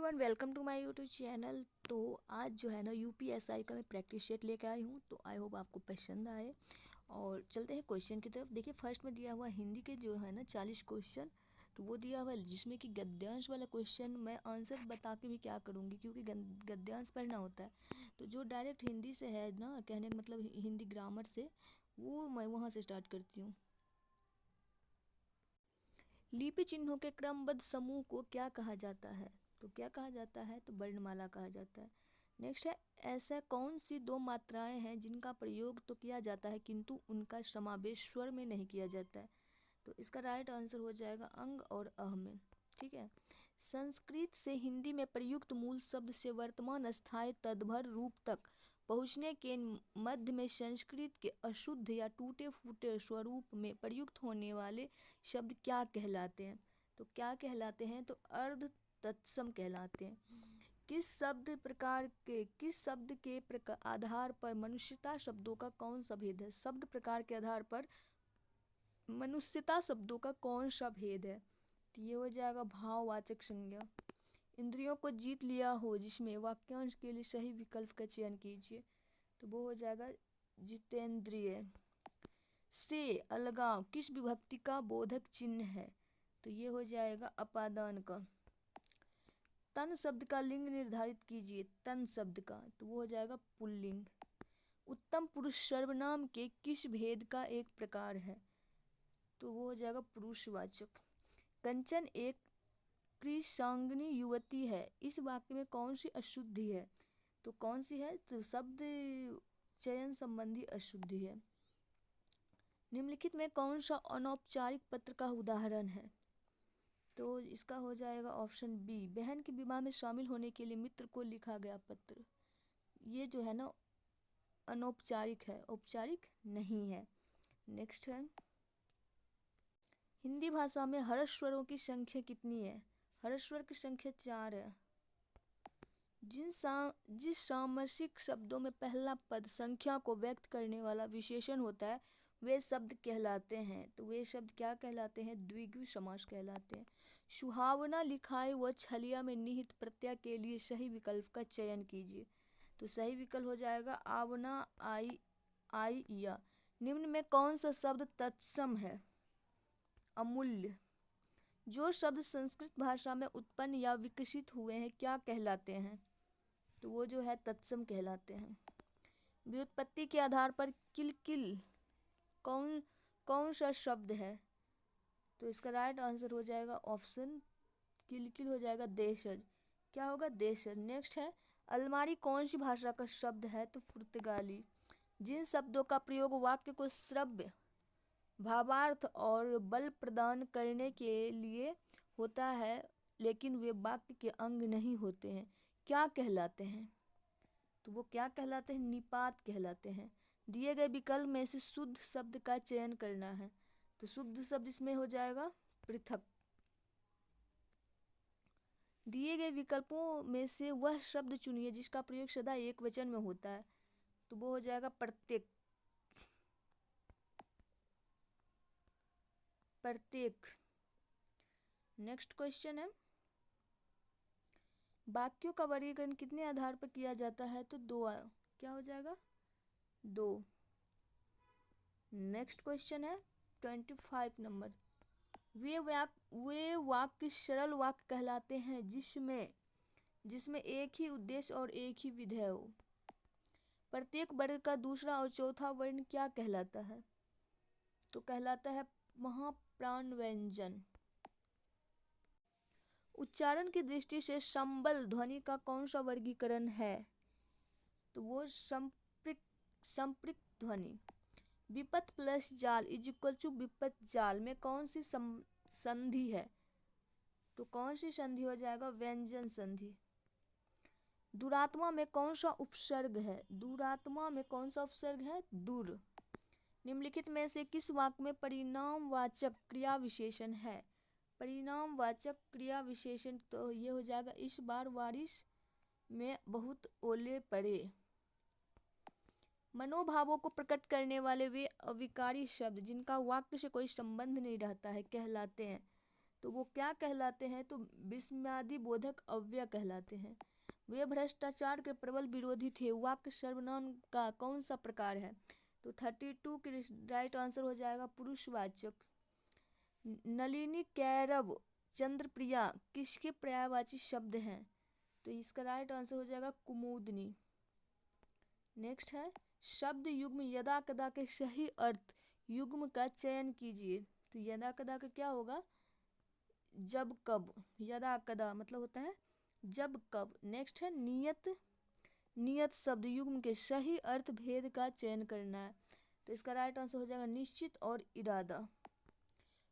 Everyone, welcome to my YouTube channel. तो आज जो है ना यूपीएसआई का मैं प्रैक्टिस सेट लेके आई हूँ, तो आई होप आपको पसंद आए। और चलते हैं क्वेश्चन की तरफ। देखिए, फर्स्ट में दिया हुआ हिंदी के जो है ना 40 क्वेश्चन, तो वो दिया हुआ है, जिसमें कि गद्यांश वाला क्वेश्चन मैं आंसर बता के भी क्या करूँगी, क्योंकि गद्यांश पढ़ना होता है। तो जो डायरेक्ट हिंदी से है ना, कहने का मतलब हिंदी ग्रामर से, वो मैं वहाँ से स्टार्ट करती हूँ। लिपि चिन्हों के क्रमबद्ध समूह को क्या कहा जाता है? तो क्या कहा जाता है? तो वर्णमाला कहा जाता है। नेक्स्ट है, ऐसा कौन सी दो मात्राएं हैं जिनका प्रयोग तो किया जाता है किंतु उनका समावेश स्वर में नहीं किया जाता है? तो इसका राइट आंसर हो जाएगा अंग और अह में। ठीक है। संस्कृत से हिंदी में प्रयुक्त मूल शब्द से वर्तमान स्थायी तदभर रूप तक पहुँचने के मध्य में संस्कृत के अशुद्ध या टूटे फूटे स्वरूप में प्रयुक्त होने वाले शब्द क्या कहलाते हैं? तो क्या कहलाते हैं? तो अर्ध तत्सम कहलाते हैं। किस शब्द के आधार पर मनुष्यता शब्दों का कौन सा भेद है? शब्द प्रकार के आधार पर मनुष्यता शब्दों का कौन सा भेद है? तो ये हो जाएगा भाववाचक संज्ञा। इंद्रियों को जीत लिया हो, जिसमें वाक्यांश के लिए सही विकल्प का चयन कीजिए। तो वो हो जाएगा जितेंद्रिय। से अलगाव किस विभक्ति का बोधक चिन्ह है? तो ये हो जाएगा अपादान का। तन शब्द का लिंग निर्धारित कीजिए। तन शब्द का, तो वो हो जाएगा पुल्लिंग। उत्तम पुरुष सर्वनाम के किस भेद का एक प्रकार है? तो वो हो जाएगा पुरुषवाचक। कंचन एक कृशांगिनी युवती है, इस वाक्य में कौन सी अशुद्धि है? तो कौन सी है? तो शब्द चयन संबंधी अशुद्धि है। निम्नलिखित में कौन सा अनौपचारिक पत्र का उदाहरण है? तो इसका हो जाएगा ऑप्शन बी, बहन के विवाह में शामिल होने के लिए मित्र को लिखा गया पत्र। ये जो है ना अनौपचारिक है, औपचारिक नहीं है। नेक्स्ट है, हिंदी भाषा में हर्ष स्वरों की संख्या कितनी है? हर्ष स्वर की संख्या 4 है। जिस सामसिक शब्दों में पहला पद संख्या को व्यक्त करने वाला विशेषण होता है, वे शब्द कहलाते हैं। तो वे शब्द क्या कहलाते हैं? द्विगु समास कहलाते हैं। सुहावना लिखाई व छलिया में निहित प्रत्यय के लिए सही विकल्प का चयन कीजिए। तो सही विकल्प हो जाएगा आवना, आई या। निम्न में कौन सा शब्द तत्सम है? अमूल्य। जो शब्द संस्कृत भाषा में उत्पन्न या विकसित हुए हैं क्या कहलाते हैं? तो वो जो है तत्सम कहलाते हैं। व्युत्पत्ति के आधार पर किलकिल कौन सा शब्द है? तो इसका राइट आंसर हो जाएगा ऑप्शन किलकिल हो जाएगा देशज। क्या होगा? देशज। नेक्स्ट है, अलमारी कौन सी भाषा का शब्द है? तो पुर्तगाली। जिन शब्दों का प्रयोग वाक्य को श्रव्य, भावार्थ और बल प्रदान करने के लिए होता है, लेकिन वे वाक्य के अंग नहीं होते हैं, क्या कहलाते हैं? तो वो क्या कहलाते हैं? निपात कहलाते हैं। दिए गए विकल्प में से शुद्ध शब्द का चयन करना है। तो शुद्ध शब्द इसमें हो जाएगा पृथक। दिए गए विकल्पों में से वह शब्द चुनिए जिसका प्रयोग सदा एक वचन में होता है। तो वो हो जाएगा प्रत्येक। प्रत्येक। नेक्स्ट क्वेश्चन है, वाक्यों का वर्गीकरण कितने आधार पर किया जाता है? तो दो। क्या हो जाएगा? 2। नेक्स्ट क्वेश्चन है 25 नंबर, वे वाक्य सरल वाक्य कहलाते हैं जिसमें एक ही उद्देश्य और एक ही विधेय हो। प्रत्येक वर्ग का दूसरा और चौथा वर्ण क्या कहलाता है? तो कहलाता है महाप्राण व्यंजन। उच्चारण की दृष्टि से संबल ध्वनि का कौन सा वर्गीकरण है? तो वो संपृक्त ध्वनि। विपत प्लस जाल इज इक्वल टू विपत जाल में कौन सी संधि है? तो कौन सी संधि हो जाएगा? व्यंजन संधि। दुरात्मा में कौन सा उपसर्ग है? दुरात्मा में कौन सा उपसर्ग है? दुर। निम्नलिखित में से किस वाक्य में परिणामवाचक क्रिया विशेषण है? परिणामवाचक क्रिया विशेषण, तो ये हो जाएगा इस बार बारिश में बहुत ओले पड़े। मनोभावों को प्रकट करने वाले वे अविकारी शब्द जिनका वाक्य से कोई संबंध नहीं रहता है कहलाते हैं। तो वो क्या कहलाते हैं, तो विस्मयादि बोधक अव्यय कहलाते हैं। वे भ्रष्टाचार के प्रबल विरोधी थे। वाक्य सर्वनाम का कौन सा प्रकार है, तो 32 की राइट आंसर हो जाएगा पुरुषवाचक। नलिनी, कैरव, चंद्रप्रिया किसके पर्यायवाची शब्द हैं, तो इसका राइट आंसर हो जाएगा कुमुदनी। नेक्स्ट है शब्द युग्म यदा कदा के सही अर्थ युग्म का चयन कीजिए। तो यदा कदा का क्या होगा, जब कब। यदा कदा मतलब होता है जब कब। नेक्स्ट है नियत, नियत शब्द युग्म के सही अर्थ भेद का चयन करना है। तो इसका राइट आंसर हो जाएगा निश्चित और इरादा।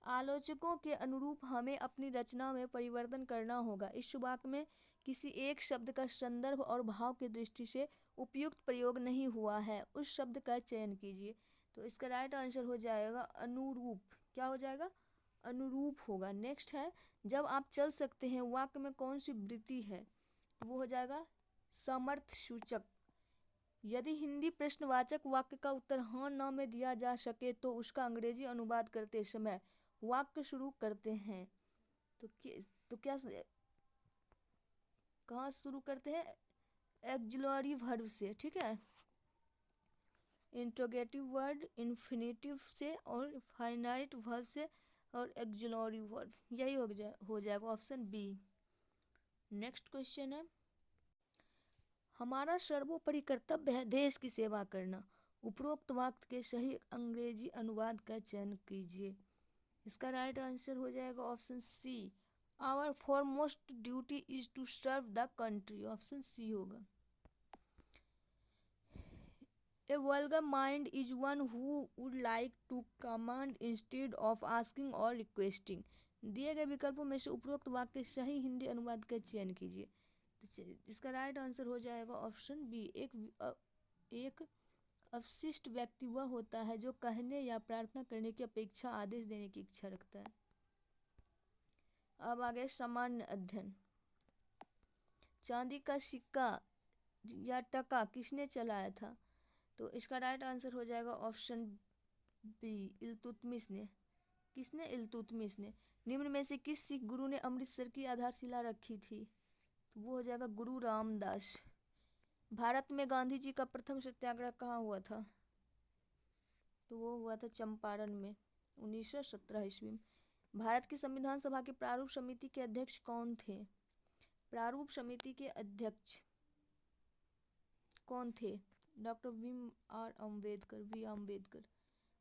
आलोचकों के अनुरूप हमें अपनी रचना में परिवर्तन करना होगा। इस वाक्य में किसी एक शब्द का संदर्भ और भाव की दृष्टि से उपयुक्त प्रयोग नहीं हुआ है, उस शब्द का चयन कीजिए। तो इसका राइट आंसर हो जाएगा अनुरूप। क्या हो जाएगा, अनुरूप होगा। नेक्स्ट है जब आप चल सकते हैं वाक्य में कौन सी वृत्ति है, तो वो हो जाएगा समर्थ सूचक। यदि हिंदी प्रश्नवाचक वाक्य का उत्तर हाँ न में दिया जा सके तो उसका अंग्रेजी अनुवाद करते समय वाक्य शुरू करते हैं। तो क्या कहाँ शुरू करते हैं, एक्सिलरी वर्ब से, ठीक है, इंट्रोगेटिव वर्ड इन्फिनेटिव से और फाइनाइट वर्ब से और एक्सिलरी वर्ब, यही हो जाएगा ऑप्शन बी। नेक्स्ट क्वेश्चन है हमारा सर्वोपरि कर्तव्य है देश की सेवा करना। उपरोक्त वाक्य के सही अंग्रेजी अनुवाद का चयन कीजिए। इसका राइट आंसर हो जाएगा option C, our foremost duty is to serve the country. Option C होगा। A vulgar mind is one who would like to command instead of asking और रिक्वेस्टिंग। दिए गए विकल्पों में से उपरोक्त वाक्य सही हिंदी अनुवाद का चयन कीजिए। इसका राइट आंसर हो जाएगा ऑप्शन बी, एक अवशिष्ट व्यक्ति वह होता है जो कहने या प्रार्थना करने की अपेक्षा आदेश देने की इच्छा रखता है। अब आगे सामान्य अध्ययन। चांदी का सिक्का या टका किसने चलाया था, तो इसका राइट आंसर हो जाएगा ऑप्शन बी, इल्तुतमिश ने। किसने, इल्तुतमिश ने। निम्न में से किस सिख गुरु ने अमृतसर की आधारशिला रखी थी, तो वो हो जाएगा गुरु रामदास। भारत में गांधी जी का प्रथम सत्याग्रह कहाँ हुआ था, तो वो हुआ था चंपारण में 1917 ईस्वी में। भारत की संविधान सभा की प्रारूप समिति के अध्यक्ष कौन थे, प्रारूप समिति के अध्यक्ष कौन थे, डॉक्टर वी अम्बेडकर।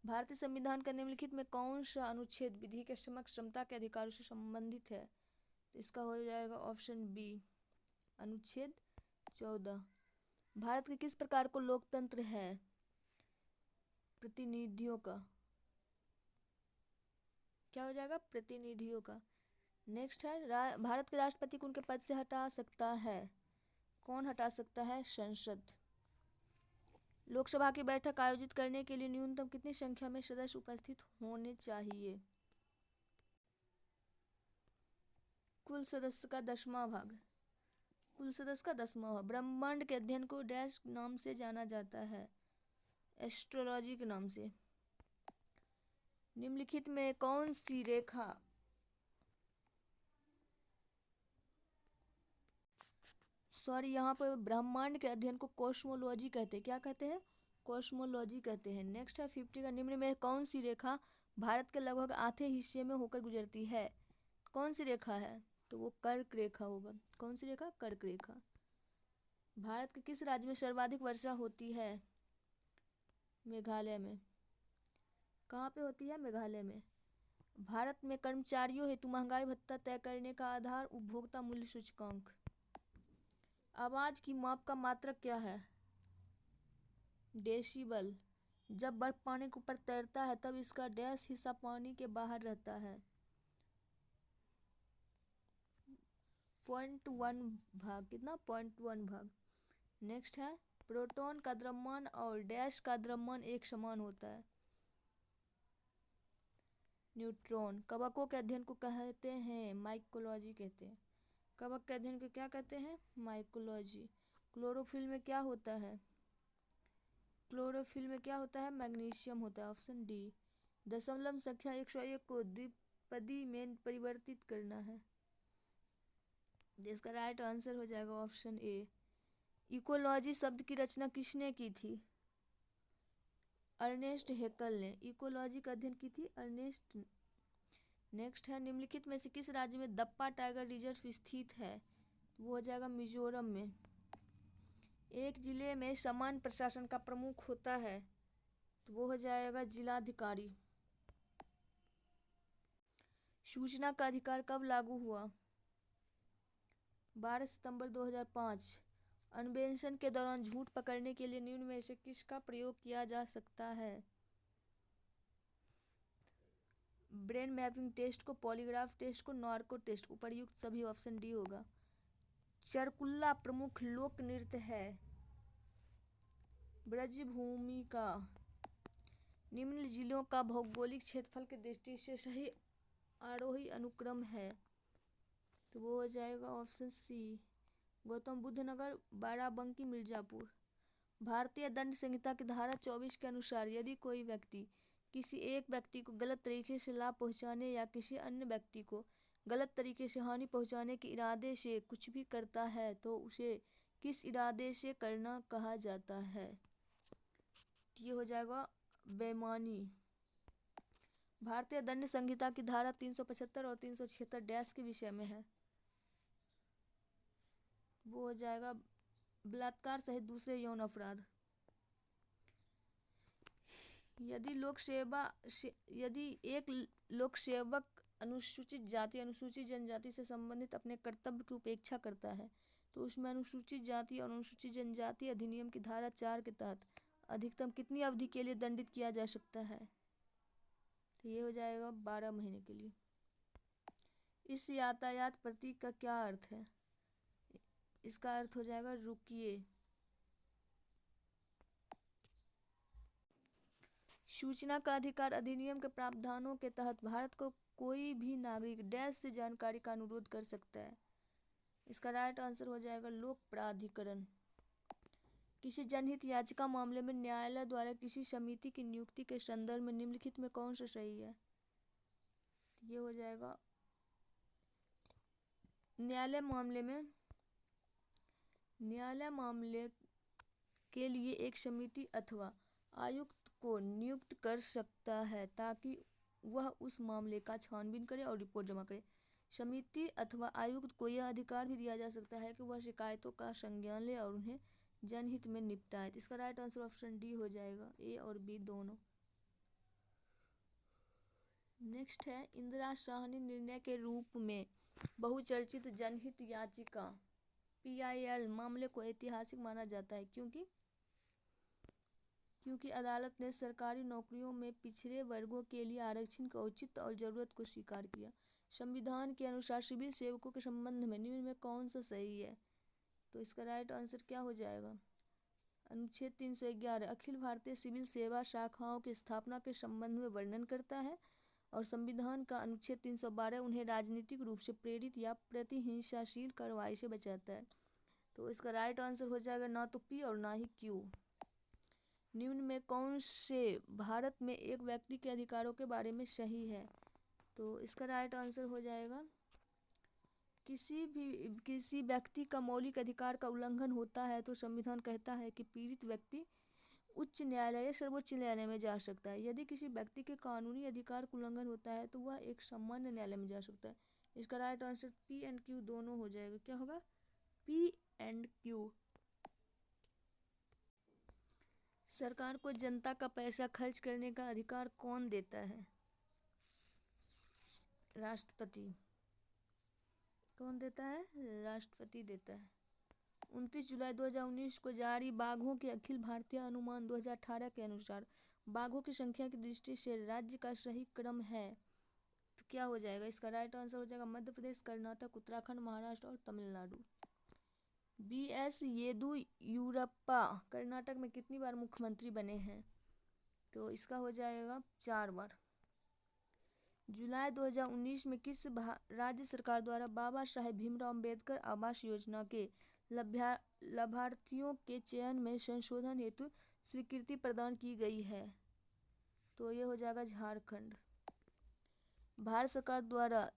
भारतीय संविधान का निम्नलिखित में कौन सा अनुच्छेद विधि के समक्ष समता के अधिकारों से संबंधित है, तो इसका हो जाएगा ऑप्शन बी, अनुच्छेद 14। भारत के किस प्रकार को लोकतंत्र है, प्रतिनिधियों का। क्या हो जाएगा, प्रतिनिधियों का। नेक्स्ट है भारत के राष्ट्रपति को उनके पद से हटा सकता है, कौन हटा सकता है, संसद। लोकसभा की बैठक आयोजित करने के लिए न्यूनतम कितनी संख्या में सदस्य उपस्थित होने चाहिए, कुल सदस्य का 10वां भाग, कुल सदस्य का 10वां भाग। ब्रह्मांड के अध्ययन को डैश नाम से जाना जाता है, एस्ट्रोलॉजी के नाम से। निम्नलिखित में कौन सी रेखा यहाँ पर ब्रह्मांड के अध्ययन को कॉस्मोलॉजी कहते हैं, क्या कहते हैं, कॉस्मोलॉजी कहते हैं। नेक्स्ट है 50 का, निम्न में कौन सी रेखा भारत के लगभग आधे हिस्से में होकर गुजरती है, कौन सी रेखा है, तो वो कर्क रेखा होगा। कौन सी रेखा, कर्क रेखा। भारत के किस राज्य में सर्वाधिक वर्षा होती है, मेघालय में। कहाँ पे होती है, मेघालय में। भारत में कर्मचारियों हेतु महंगाई भत्ता तय करने का आधार उपभोक्ता मूल्य सूचकांक। आवाज की माप का मात्रक क्या है, डेसिबल। जब बर्फ पानी के ऊपर तैरता है तब इसका डैश हिस्सा पानी के बाहर रहता है, 0.1 भाग, कितना, 0.1 भाग। नेक्स्ट है प्रोटॉन का द्रव्यमान और डैश का द्रव्यमान एक समान होता है, न्यूट्रॉन। कवकों के अध्ययन को कहते हैं, माइकोलॉजी कहते हैं। कवक के अध्ययन को क्या कहते हैं, माइकोलॉजी। क्लोरोफिल में क्या होता है, क्लोरोफिल में क्या होता है, मैग्नीशियम होता है, ऑप्शन डी। दशमलव संख्या 101 को पदी में परिवर्तित करना है। जिसका राइट आंसर हो जाएगा ऑप्शन ए। इकोलॉजी शब्द की रचना किसने की थी? अर्नेस्ट हेकल ने इकोलॉजी का अध्ययन की थी अर्नेस्ट। नेक्स्ट है, निम्नलिखित में से किस राज्य में दप्पा टाइगर रिजर्व स्थित है? वो हो जाएगा मिजोरम में। एक जिले में सामान्य प्रशासन का प्रमुख होता है, तो वो हो जाएगा जिलाधिकारी। सूचना का अधिकार कब लागू हुआ? 12 सितंबर 2005। अन्वेषण के दौरान झूठ पकड़ने के लिए निम्न में से किसका प्रयोग किया जा सकता है? ब्रेन मैपिंग टेस्ट को, पॉलीग्राफ टेस्ट को, नार्को टेस्ट को। उपर्युक्त सभी ऑप्शन डी होगा। चरकुल्ला प्रमुख लोक नृत्य है। ब्रजभूमि का। निम्न जिलों का भौगोलिक क्षेत्रफल की दृष्टि से सही आरोही अनुक्रम है, तो वो हो जाएगा ऑप्शन सी, गौतम बुद्ध नगर, बाराबंकी, मिर्जापुर। भारतीय दंड संहिता की धारा 24 के अनुसार यदि कोई व्यक्ति किसी एक व्यक्ति को गलत तरीके से लाभ पहुंचाने या किसी अन्य व्यक्ति को गलत तरीके से हानि पहुंचाने के इरादे से कुछ भी करता है तो उसे किस इरादे से करना कहा जाता है? ये हो जाएगा बेईमानी। भारतीय दंड संहिता की धारा 375 और 376 डैश के विषय में है, वो हो जाएगा बलात्कार सहित दूसरे यौन अपराध। यदि एक लोक सेवक अनुसूचित जाति अनुसूचित जनजाति से संबंधित अपने कर्तव्य की उपेक्षा करता है तो उसमें अनुसूचित जाति और अनुसूचित जनजाति अधिनियम की धारा 4 के तहत अधिकतम कितनी अवधि के लिए दंडित किया जा सकता है? तो ये हो जाएगा 12 महीने के लिए। इस यातायात प्रतीक का क्या अर्थ है? इसका अर्थ हो जाएगा रुकिए। सूचना का अधिकार अधिनियम के प्रावधानों के तहत भारत को कोई भी नागरिक डैश से जानकारी का अनुरोध कर सकता है। इसका राइट आंसर हो जाएगा लोक प्राधिकरण। किसी जनहित याचिका मामले में न्यायालय द्वारा किसी समिति की नियुक्ति के संदर्भ में निम्नलिखित में कौन सा सही है? ये हो जाएगा न्यायालय मामले के लिए एक समिति अथवा आयुक्त को नियुक्त कर सकता है ताकि वह उस मामले का छानबीन करे और रिपोर्ट जमा करे। समिति अथवा आयुक्त को यह अधिकार भी दिया जा सकता है कि वह शिकायतों का संज्ञान ले और उन्हें जनहित में निपटाए। इसका राइट आंसर ऑप्शन डी हो जाएगा, ए और बी दोनों। नेक्स्ट है, इंदिरा साहनी निर्णय के रूप में बहुचर्चित जनहित याचिका PIL मामले को ऐतिहासिक माना जाता है क्योंकि अदालत ने सरकारी नौकरियों में पिछड़े वर्गों के लिए आरक्षण के औचित्य और जरूरत को स्वीकार किया। संविधान के अनुसार सिविल सेवकों के संबंध में निम्न में कौन सा सही है? तो इसका राइट आंसर क्या हो जाएगा? अनुच्छेद 311 अखिल भारतीय सिविल सेवा शाखाओं की स्थापना के संबंध में वर्णन करता है और संविधान का अनुच्छेद 312 उन्हें राजनीतिक रूप से प्रेरित या प्रतिहिंसाशील कार्रवाई से बचाता है। तो इसका राइट आंसर हो जाएगा ना तो पी और ना ही क्यू। निम्न में कौन से भारत में एक व्यक्ति के अधिकारों के बारे में सही है? तो इसका राइट आंसर हो जाएगा किसी व्यक्ति का मौलिक अधिकार का उल्लंघन होता है तो संविधान कहता है कि पीड़ित व्यक्ति उच्च न्यायालय या सर्वोच्च न्यायालय में जा सकता है। यदि किसी व्यक्ति के कानूनी अधिकार का उल्लंघन होता है तो वह एक सामान्य न्यायालय में जा सकता है। इसका right answer P and Q दोनों हो जाएगा। क्या होगा? P and Q. सरकार को जनता का पैसा खर्च करने का अधिकार कौन देता है? राष्ट्रपति। कौन देता है? राष्ट्रपति देता है। 29 जुलाई 2019 को जारी बाघों के अखिल भारतीय अनुमान 2018 के अनुसार बाघों की संख्या की दृष्टि से राज्य का सही क्रम है, तो क्या हो जाएगा? इसका राइट आंसर हो जाएगा मध्य प्रदेश, कर्नाटक, उत्तराखंड, महाराष्ट्र और तमिलनाडु। BS येदियुरप्पा कर्नाटक में कितनी बार मुख्यमंत्री बने हैं? तो इसका हो जाएगा 4 बार। जुलाई 2019 में किस राज्य सरकार द्वारा बाबा साहेब भीमराव अम्बेडकर आवास योजना के लाभार्थियों के चयन में संशोधन हेतु स्वीकृति प्रदान की गई है? तो ये हो जाएगा झारखंड। भारत सरकार द्वारा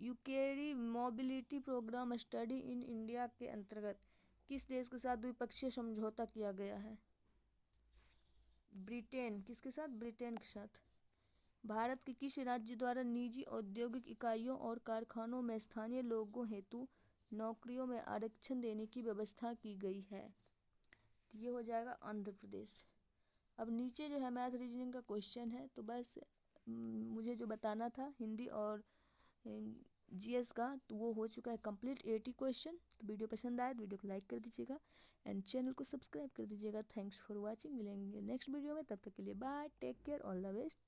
UKIERI mobility programme study in India के अंतर्गत किस देश के साथ द्विपक्षीय समझौता किया गया है? ब्रिटेन। किसके साथ? ब्रिटेन के साथ। भारत के किस राज्य द्वारा निजी औद्योगिक इकाइयों और कारखानों में स्थानीय लोगों हेतु नौकरियों में आरक्षण देने की व्यवस्था की गई है? ये हो जाएगा आंध्र प्रदेश। अब नीचे जो है मैथ रीजनिंग का क्वेश्चन है, तो बस मुझे जो बताना था हिंदी और जीएस का, तो वो हो चुका है कंप्लीट 80 क्वेश्चन। तो वीडियो पसंद आए तो वीडियो को लाइक कर दीजिएगा एंड चैनल को सब्सक्राइब कर दीजिएगा। Thanks for watching. मिलेंगे नेक्स्ट वीडियो में, तब तक के लिए bye, take care, all the best.